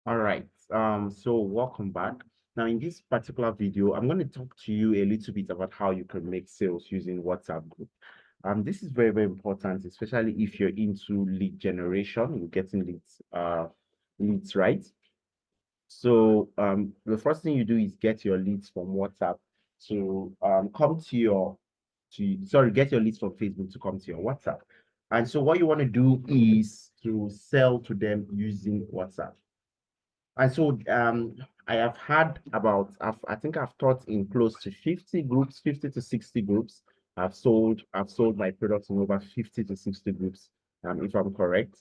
All right. So welcome back. Now, in this particular video, I'm going to talk to you a little bit about how you can make sales using WhatsApp group. This is very, very important, especially if you're into lead generation, you're getting leads, right? So the first thing you do is get your leads from WhatsApp to come to your get your leads from Facebook to come to your WhatsApp. And so what you want to do is to sell to them using WhatsApp. And so I have had I think I've taught in close to 50 groups, 50 to 60 groups. I've sold my products in over 50 to 60 groups, if I'm correct.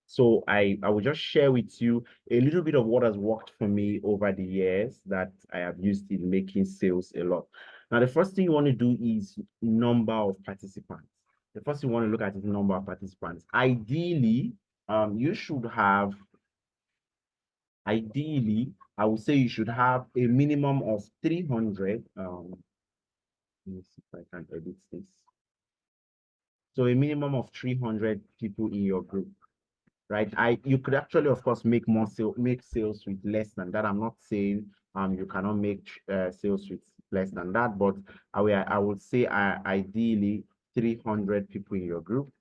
So I will just share with you a little bit of what has worked for me over the years that I have used in making sales a lot. Now, the first thing you want to do is number of participants. The first thing you want to look at is number of participants. You should have Ideally, I would say you should have a minimum of 300. Let me see if I can edit this. So a minimum of 300 people in your group, right? You could actually, of course, make sales with less than that. I'm not saying you cannot make sales with less than that, but I would say ideally 300 people in your group,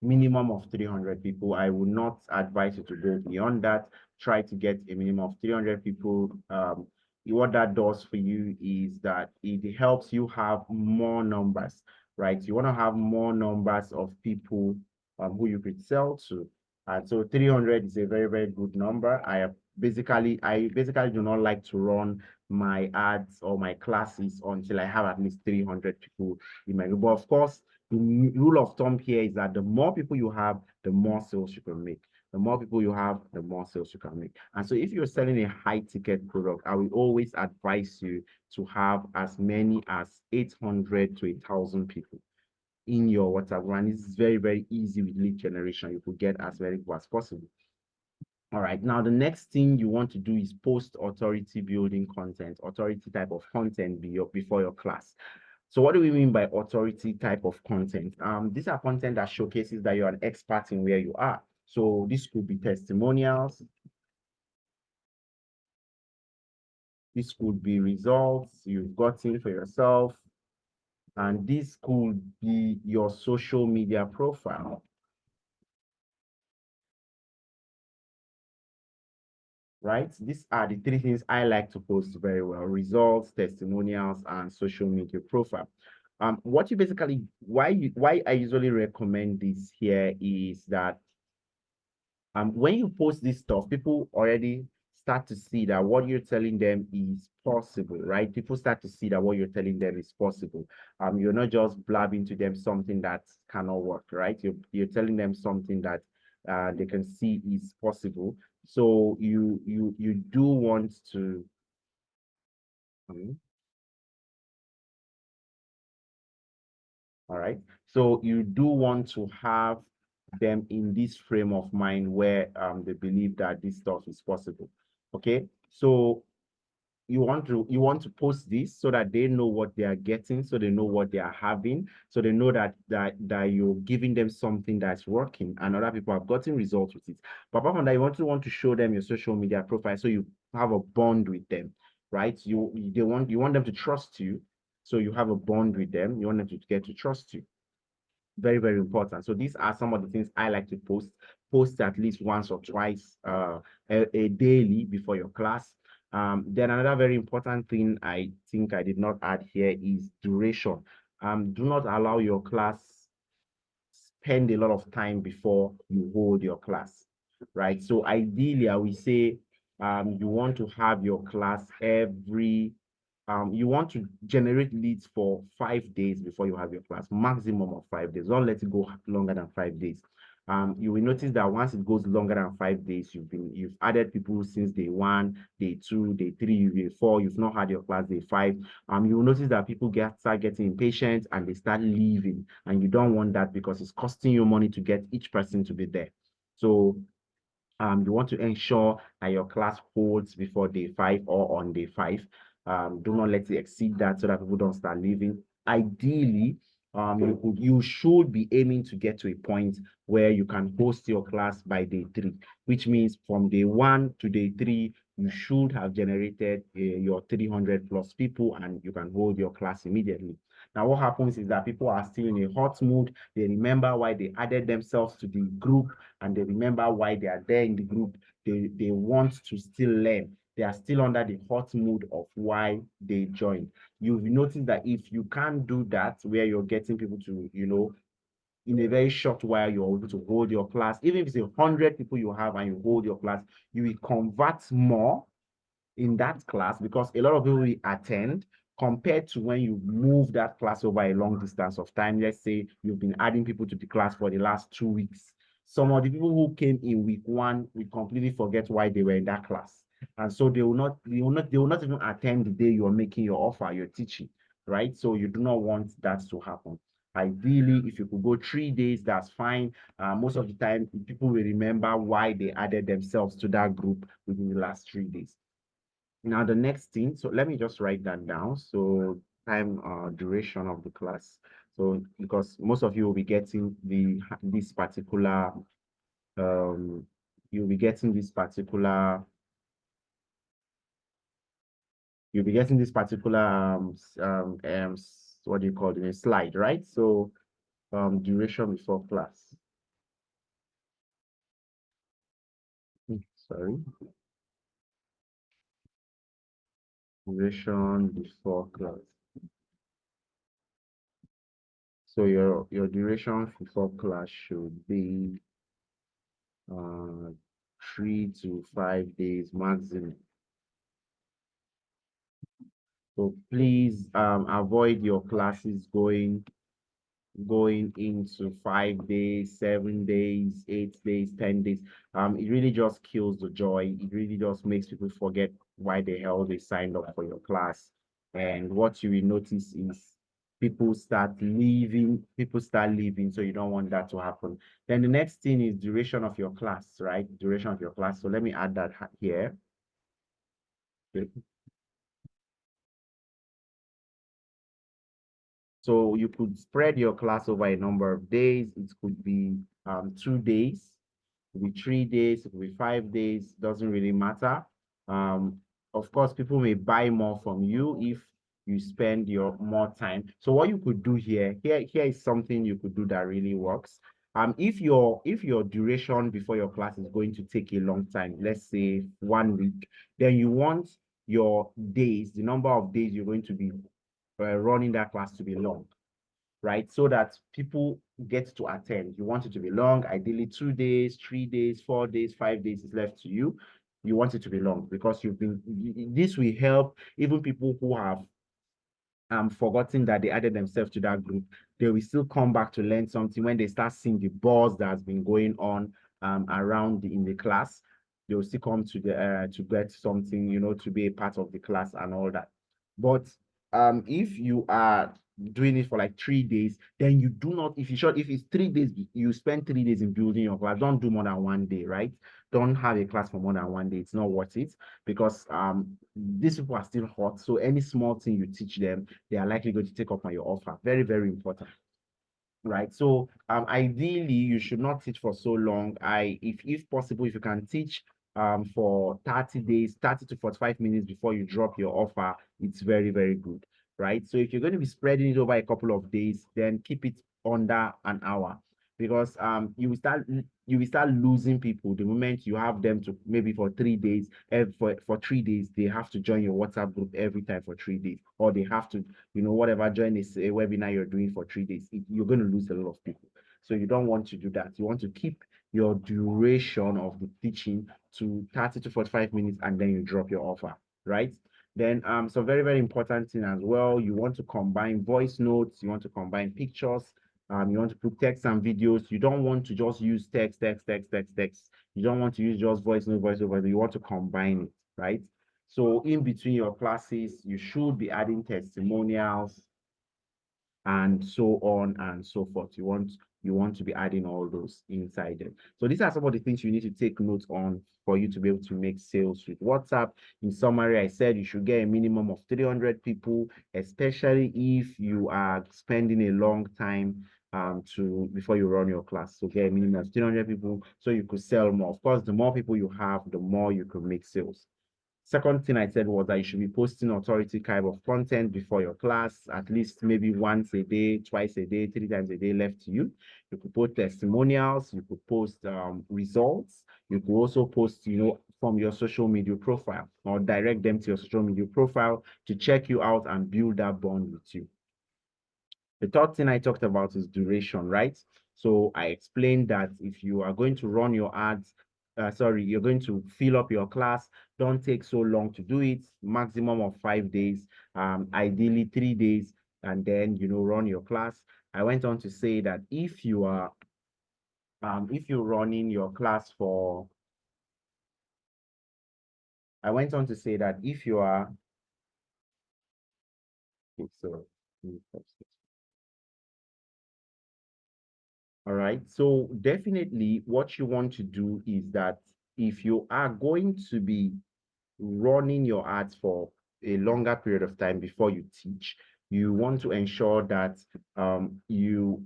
minimum of 300 people. I would not advise you to go beyond that. Try to get a minimum of 300 people. What that does for you is that it helps you have more numbers, right? You want to have more numbers of people who you could sell to. And so 300 is a very, very good number. I basically do not like to run my ads or my classes until I have at least 300 people in my group. But of course, the rule of thumb here is that the more people you have, the more sales you can make. The more people you have, the more sales you can make. And so if you're selling a high ticket product, I will always advise you to have as many as 800 to 1,000 people in your WhatsApp group. And it's very, very easy with lead generation. You could get as many people as possible. All right. Now, the next thing you want to do is post authority building content, authority type of content before your class. So what do we mean by authority type of content? These are content that showcases that you're an expert in where you are. So this could be testimonials. This could be results you've gotten for yourself. And this could be your social media profile. Right? These are the three things I like to post very well: results, testimonials, and social media profile. What you basically why I usually recommend this here is that when you post this stuff, people already start to see that what you're telling them is possible, right? People start to see that what you're telling them is possible. You're not just blabbing to them something that cannot work, right? You're telling them something that they can see is possible. So you do want to. um, All right. So you do want to have them in this frame of mind where they believe that this stuff is possible. Okay. So you want to post this so that they know what they are getting, so they know what they are having, so they know that you're giving them something that's working and other people have gotten results with it. But apart from that, you want to show them your social media profile so you have a bond with them, right? You want them to trust you, so you have a bond with them. You want them to get to trust you. Very, very important. So these are some of the things I like to post at least once or twice a daily before your class. Then another very important thing I think I did not add here is duration. Do not allow your class spend a lot of time before you hold your class, right? So ideally, I will say you want to have your class you want to generate leads for 5 days before you have your class, maximum of 5 days. Don't let it go longer than 5 days. You will notice that once it goes longer than 5 days, you've added people since day one, day two, day three, day four. You've not had your class day five. You will notice that people start getting impatient and they start leaving, and you don't want that because it's costing you money to get each person to be there. So you want to ensure that your class holds before day five or on day five. Do not let it exceed that so that people don't start leaving. Ideally, you should be aiming to get to a point where you can host your class by day 3, which means from day 1 to day 3, you should have generated your 300 plus people and you can hold your class immediately. Now, what happens is that people are still in a hot mood. They remember why they added themselves to the group and they remember why they are there in the group. They want to still learn. They are still under the hot mood of why they joined. You've noticed that if you can't do that, where you're getting people to, in a very short while, you're able to hold your class, even if it's 100 people you have and you hold your class, you will convert more in that class because a lot of people will attend compared to when you move that class over a long distance of time. Let's say you've been adding people to the class for the last 2 weeks. Some of the people who came in week 1 will completely forget why they were in that class. And so they will not even attend the day you're making your offer, you're teaching, right? So you do not want that to happen. Ideally, if you could go 3 days, that's fine. Most of the time, people will remember why they added themselves to that group within the last 3 days. Now, the next thing, so let me just write that down. So time duration of the class. So because most of you will be getting this particular you'll be getting this particular what do you call it, a slide, right? So duration before class. Sorry. Duration before class. So your duration before class should be 3 to 5 days maximum. So please avoid your classes going into 5 days, 7 days, 8 days, 10 days. It really just kills the joy. It really just makes people forget why the hell they signed up for your class. And what you will notice is people start leaving. So you don't want that to happen. Then the next thing is duration of your class, right? Duration of your class. So let me add that here. Okay. So you could spread your class over a number of days. It could be 2 days, it could be 3 days, it could be 5 days, doesn't really matter. Of course, people may buy more from you if you spend your more time. So what you could do here is something you could do that really works. If your duration before your class is going to take a long time, let's say 1 week, then you want your days, the number of days you're going to be running that class to be long, right? So that people get to attend. You want it to be long, ideally 2 days, 3 days, 4 days, 5 days is left to you. You want it to be long because this will help even people who have forgotten that they added themselves to that group. They will still come back to learn something when they start seeing the buzz that has been going on around in the class. They will still come to get something, to be a part of the class and all that. But if you are doing it for like 3 days, then you do not, if it's 3 days, you spend 3 days in building your class. Don't do more than 1 day, right? Don't have a class for more than 1 day. It's not worth it because these people are still hot. So any small thing you teach them, they are likely going to take up on your offer. Very, very important. Right. So ideally you should not teach for so long. If possible, if you can teach for 30 days, 30 to 45 minutes before you drop your offer, it's very, very good. Right. So if you're going to be spreading it over a couple of days, then keep it under an hour because you will start losing people the moment you have them to maybe for 3 days. For 3 days, they have to join your WhatsApp group every time for 3 days, or they have to whatever, join this webinar you're doing for 3 days. You're going to lose a lot of people. So you don't want to do that. You want to keep your duration of the teaching to 30 to 45 minutes, and then you drop your offer, right? Then so very, very important thing as well, you want to combine voice notes, you want to combine pictures, you want to put text and videos. You don't want to just use text. You don't want to use just voice note, voiceover. You want to combine it, right? So in between your classes, you should be adding testimonials and so on and so forth. You you want to be adding all those inside it. So these are some of the things you need to take note on for you to be able to make sales with WhatsApp. In summary, I said you should get a minimum of 300 people, especially if you are spending a long time to before you run your class. So get a minimum of 300 people so you could sell more. Of course, the more people you have, the more you could make sales. Second thing I said was that you should be posting authority kind of content before your class, at least maybe once a day, twice a day, 3 times a day left to you. You could post testimonials, you could post results, you could also post, from your social media profile or direct them to your social media profile to check you out and build that bond with you. The third thing I talked about is duration, right? So I explained that if you are going to run your ads, you're going to fill up your class, don't take so long to do it, maximum of 5 days, ideally 3 days, and then, run your class. I went on to say that if you're running your class for, I went on to say that if you are, okay, so, all right. So definitely what you want to do is that if you are going to be running your ads for a longer period of time before you teach, you want to ensure that you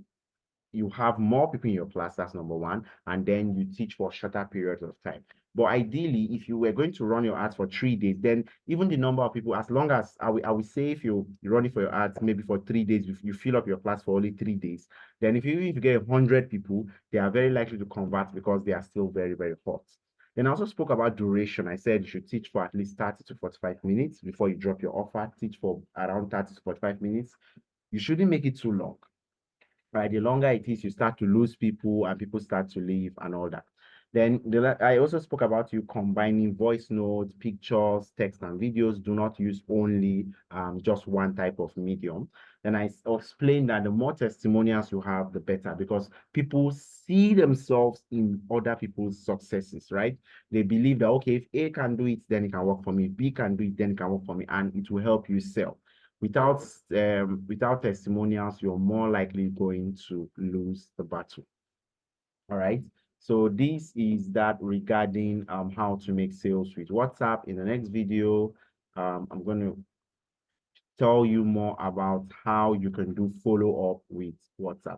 have more people in your class, that's number one, and then you teach for shorter periods of time. But ideally, if you were going to run your ads for 3 days, then even the number of people, as long as I will say if you're running for your ads maybe for 3 days, if you fill up your class for only 3 days, then if you get 100 people, they are very likely to convert because they are still very, very hot. Then I also spoke about duration. I said you should teach for at least 30 to 45 minutes before you drop your offer. Teach for around 30 to 45 minutes. You shouldn't make it too long, right? The longer it is, you start to lose people and people start to leave and all that. Then I also spoke about you combining voice notes, pictures, text, and videos. Do not use only just one type of medium. Then I explained that the more testimonials you have, the better, because people see themselves in other people's successes, right? They believe that, okay, if A can do it, then it can work for me. If B can do it, then it can work for me, and it will help you sell. Without testimonials, you're more likely going to lose the battle. All right. So this is that regarding how to make sales with WhatsApp. In the next video, I'm going to tell you more about how you can do follow up with WhatsApp.